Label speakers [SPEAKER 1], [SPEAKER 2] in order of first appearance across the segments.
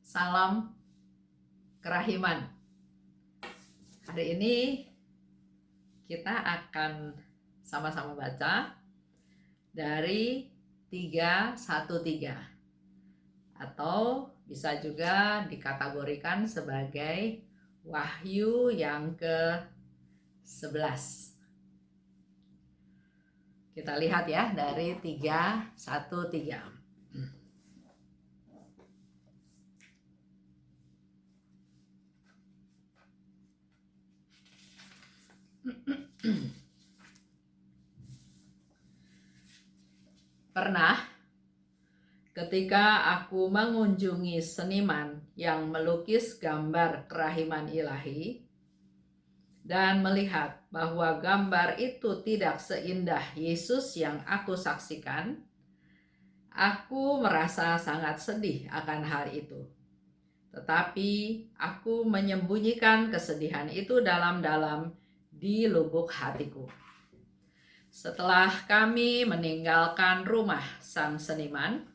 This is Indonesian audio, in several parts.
[SPEAKER 1] Salam kerahiman. Hari ini kita akan sama-sama baca dari 313 atau bisa juga dikategorikan sebagai Wahyu yang ke-11. Kita lihat ya dari 313. Pernah ketika aku mengunjungi seniman yang melukis gambar kerahiman ilahi dan melihat bahwa gambar itu tidak seindah Yesus yang aku saksikan, aku merasa sangat sedih akan hal itu. Tetapi aku menyembunyikan kesedihan itu dalam-dalam di lubuk hatiku. Setelah kami meninggalkan rumah sang seniman,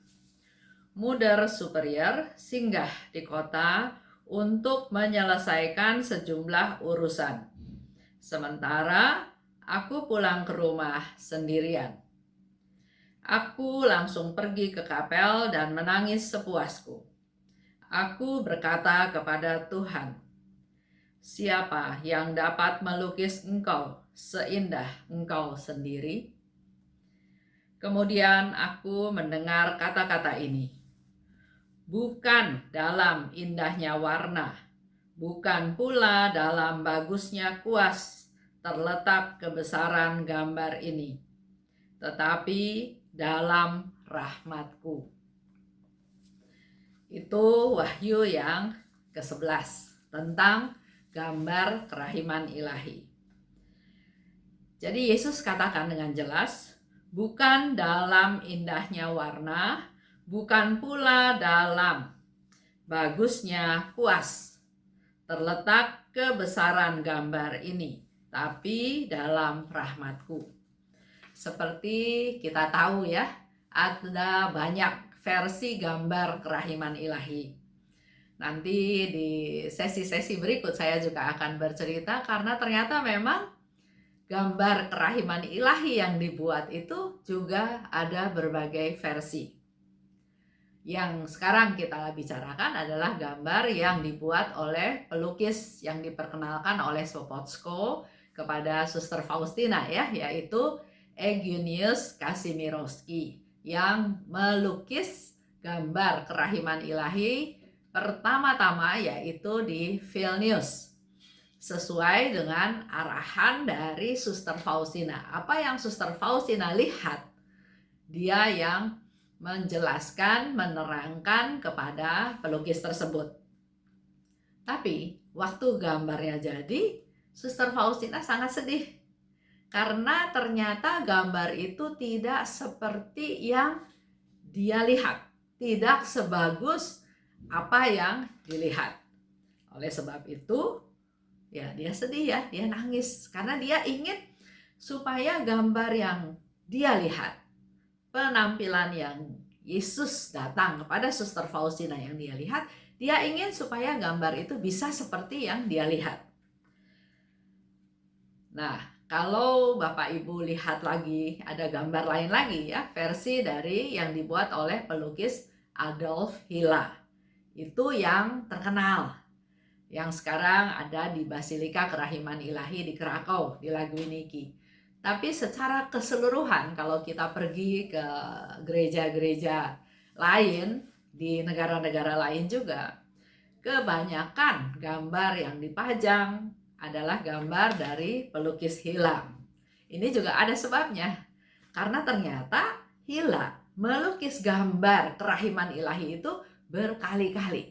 [SPEAKER 1] Mother Superior singgah di kota untuk menyelesaikan sejumlah urusan. Sementara aku pulang ke rumah sendirian. Aku langsung pergi ke kapel dan menangis sepuasku. Aku berkata kepada Tuhan, "Siapa yang dapat melukis Engkau seindah Engkau sendiri?" Kemudian aku mendengar kata-kata ini, "Bukan dalam indahnya warna, bukan pula dalam bagusnya kuas terletak kebesaran gambar ini, tetapi dalam rahmatku." Itu Wahyu yang ke-11 tentang gambar kerahiman ilahi. Jadi Yesus katakan dengan jelas, bukan dalam indahnya warna, bukan pula dalam bagusnya kuas terletak kebesaran gambar ini, tapi dalam rahmatku. Seperti kita tahu ya, ada banyak versi gambar kerahiman ilahi. Nanti di sesi-sesi berikut saya juga akan bercerita, karena ternyata memang gambar kerahiman ilahi yang dibuat itu juga ada berbagai versi. Yang sekarang kita bicarakan adalah gambar yang dibuat oleh pelukis yang diperkenalkan oleh Sopocko kepada Suster Faustina ya, yaitu Eugeniusz Kazimierowski, yang melukis gambar kerahiman ilahi pertama-tama yaitu di Vilnius, sesuai dengan arahan dari Suster Faustina. Apa yang Suster Faustina lihat, dia yang menjelaskan, menerangkan kepada pelukis tersebut. Tapi waktu gambarnya jadi, Suster Faustina sangat sedih karena ternyata gambar itu tidak seperti yang dia lihat, tidak sebagus apa yang dilihat. Oleh sebab itu, ya dia sedih ya, dia nangis karena dia ingin supaya gambar yang dia lihat, penampilan yang Yesus datang kepada Suster Faustina yang dia lihat, dia ingin supaya gambar itu bisa seperti yang dia lihat. Nah, kalau Bapak Ibu lihat lagi, ada gambar lain lagi ya, versi dari yang dibuat oleh pelukis Adolf Hilla. Itu yang terkenal, yang sekarang ada di Basilika Kerahiman Ilahi di Krakow, di Lagwiniki. Tapi secara keseluruhan kalau kita pergi ke gereja-gereja lain di negara-negara lain juga, kebanyakan gambar yang dipajang adalah gambar dari pelukis Hilla. Ini juga ada sebabnya, karena ternyata Hilla melukis gambar kerahiman ilahi itu berkali-kali.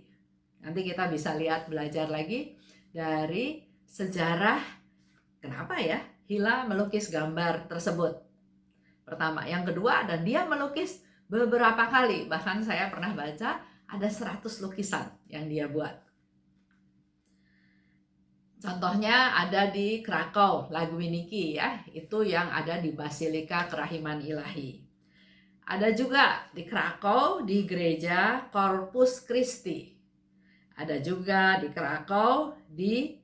[SPEAKER 1] Nanti kita bisa lihat, belajar lagi dari sejarah kenapa ya Hilla melukis gambar tersebut. Pertama, yang kedua, dan dia melukis beberapa kali. Bahkan saya pernah baca ada 100 lukisan yang dia buat. Contohnya ada di Krakow, Lagwiniki ya, itu yang ada di Basilika Kerahiman Ilahi. Ada juga di Krakow di gereja Corpus Christi. Ada juga di Krakow, di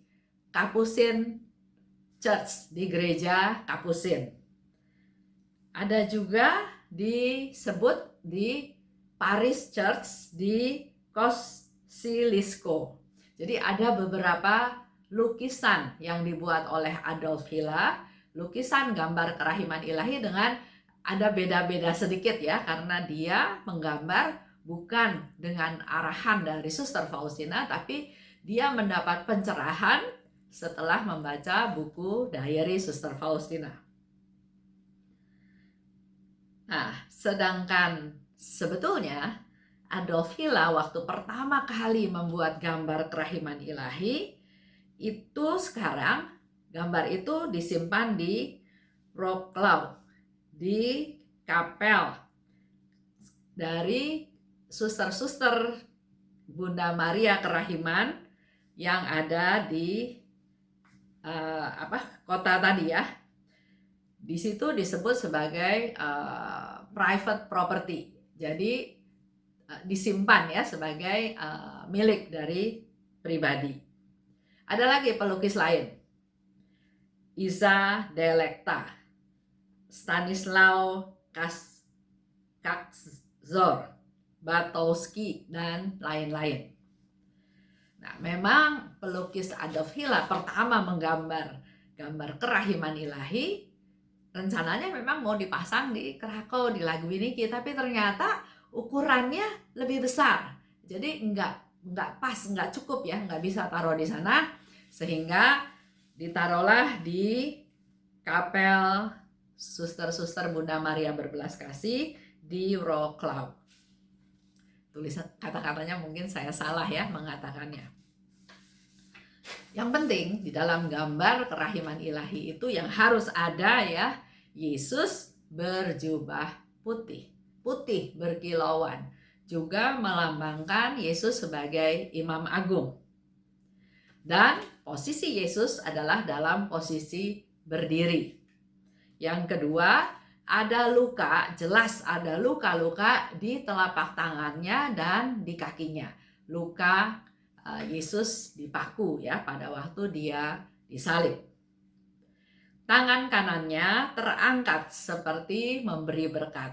[SPEAKER 1] Kapusin Church, di gereja Kapusin. Ada juga disebut di Paris Church di Kosciuszko. Jadi ada beberapa lukisan yang dibuat oleh Adolf Hitler, lukisan gambar kerahiman ilahi dengan ada beda-beda sedikit ya, karena dia menggambar bukan dengan arahan dari Suster Faustina, tapi dia mendapat pencerahan setelah membaca buku diary Suster Faustina. Nah, sedangkan sebetulnya Adolf Hitler waktu pertama kali membuat gambar kerahiman ilahi, itu sekarang gambar itu disimpan di Wrocław, di kapel dari suster-suster Bunda Maria Kerahiman yang ada di kota tadi ya. Di situ disebut sebagai private property. Jadi disimpan ya sebagai milik dari pribadi. Ada lagi pelukis lain, Iza Delecta, Stanislaw Kaczor, Batowski, dan lain-lain. Nah, memang pelukis Adolf Hitler pertama menggambar gambar kerahiman ilahi, rencananya memang mau dipasang di Krakow, di Lagwiniki, tapi ternyata ukurannya lebih besar. Jadi nggak pas, nggak cukup ya, nggak bisa taruh di sana, sehingga ditaruhlah di kapel Suster-suster Bunda Maria Berbelas Kasih di Wrocław. Tulisan kata-katanya mungkin saya salah ya mengatakannya. Yang penting di dalam gambar kerahiman ilahi itu yang harus ada ya, Yesus berjubah putih, putih berkilauan, juga melambangkan Yesus sebagai Imam Agung. Dan posisi Yesus adalah dalam posisi berdiri. Yang kedua, ada luka, jelas ada luka-luka di telapak tangannya dan di kakinya. Luka Yesus dipaku ya pada waktu dia disalib. Tangan kanannya terangkat seperti memberi berkat.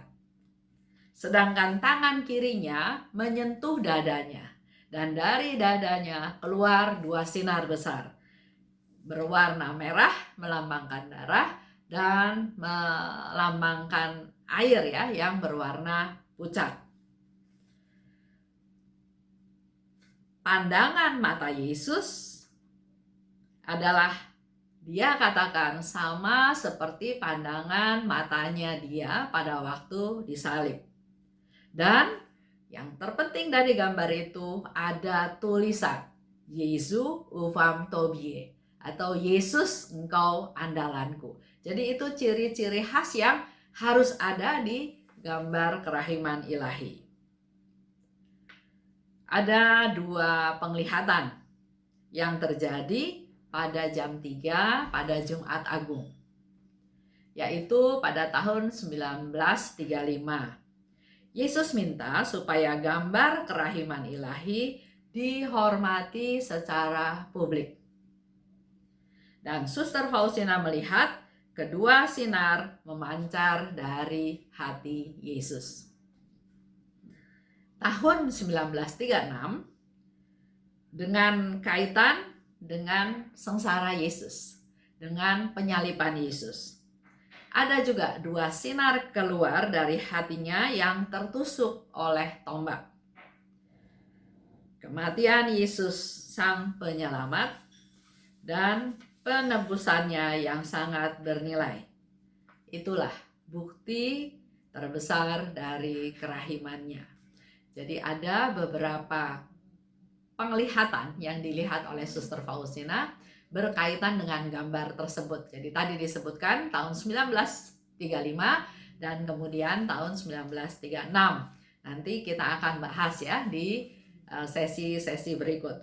[SPEAKER 1] Sedangkan tangan kirinya menyentuh dadanya. Dan dari dadanya keluar 2 sinar besar. Berwarna merah melambangkan darah, dan melambangkan air ya yang berwarna pucat. Pandangan mata Yesus adalah, dia katakan, sama seperti pandangan matanya dia pada waktu disalib. Dan yang terpenting dari gambar itu ada tulisan Jesu uvam tobie, atau Yesus engkau andalanku. Jadi itu ciri-ciri khas yang harus ada di gambar kerahiman ilahi. Ada 2 penglihatan yang terjadi pada jam 3 pada Jumat Agung, yaitu pada tahun 1935. Yesus minta supaya gambar kerahiman ilahi dihormati secara publik. Dan Suster Faustina melihat kedua sinar memancar dari hati Yesus. Tahun 1936, dengan kaitan dengan sengsara Yesus, dengan penyaliban Yesus. Ada juga 2 sinar keluar dari hatinya yang tertusuk oleh tombak. Kematian Yesus Sang Penyelamat dan penebusannya yang sangat bernilai. Itulah bukti terbesar dari kerahimannya. Jadi ada beberapa penglihatan yang dilihat oleh Suster Faustina berkaitan dengan gambar tersebut. Jadi tadi disebutkan tahun 1935 dan kemudian tahun 1936. Nanti kita akan bahas ya di sesi-sesi berikut.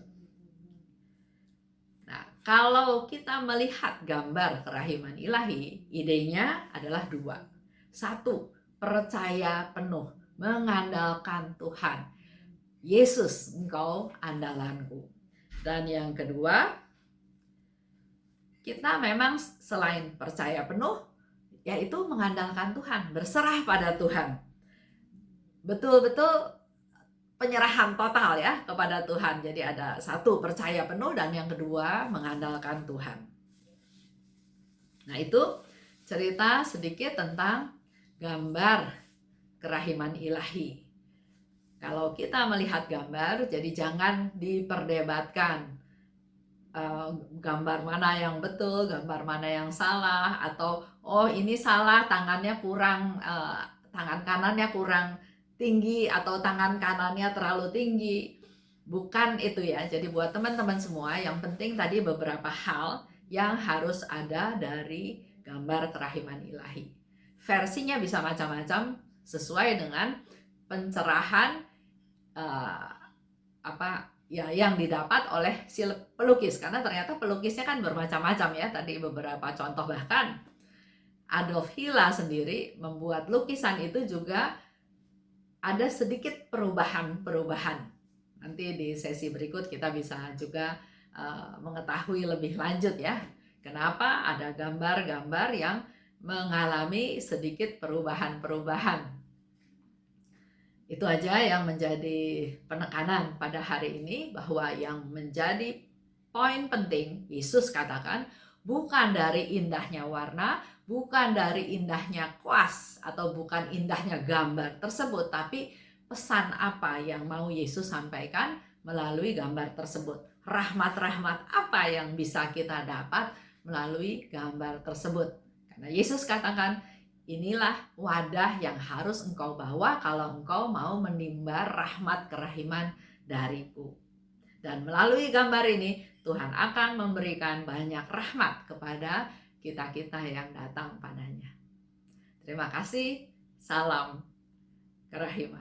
[SPEAKER 1] Kalau kita melihat gambar kerahiman ilahi, idenya adalah 2. 1, percaya penuh, mengandalkan Tuhan. Yesus, Engkau andalanku. Dan yang kedua, kita memang selain percaya penuh, yaitu mengandalkan Tuhan, berserah pada Tuhan. Betul-betul penyerahan total ya kepada Tuhan. Jadi ada satu, percaya penuh, dan yang kedua, mengandalkan Tuhan. Nah, itu cerita sedikit tentang gambar kerahiman ilahi. Kalau kita melihat gambar, jadi jangan diperdebatkan gambar mana yang betul, gambar mana yang salah, atau oh ini salah, tangannya kurang, tangan kanannya kurang tinggi, atau tangan kanannya terlalu tinggi. Bukan itu ya. Jadi buat teman-teman semua, yang penting tadi beberapa hal yang harus ada dari gambar kerahiman ilahi. Versinya bisa macam-macam sesuai dengan pencerahan yang didapat oleh si pelukis, karena ternyata pelukisnya kan bermacam-macam ya. Tadi beberapa contoh, bahkan Adolf Hitler sendiri membuat lukisan itu juga ada sedikit perubahan. Nanti di sesi berikut kita bisa juga mengetahui lebih lanjut ya, kenapa ada gambar-gambar yang mengalami sedikit perubahan. Itu aja yang menjadi penekanan pada hari ini, bahwa yang menjadi poin penting, Yesus katakan, bukan dari indahnya warna, bukan dari indahnya kuas, atau bukan indahnya gambar tersebut, tapi pesan apa yang mau Yesus sampaikan melalui gambar tersebut. Rahmat-rahmat apa yang bisa kita dapat melalui gambar tersebut. Karena Yesus katakan, inilah wadah yang harus engkau bawa kalau engkau mau menimba rahmat kerahiman dariku. Dan melalui gambar ini, Tuhan akan memberikan banyak rahmat kepada kita-kita yang datang padanya. Terima kasih. Salam kerahiman.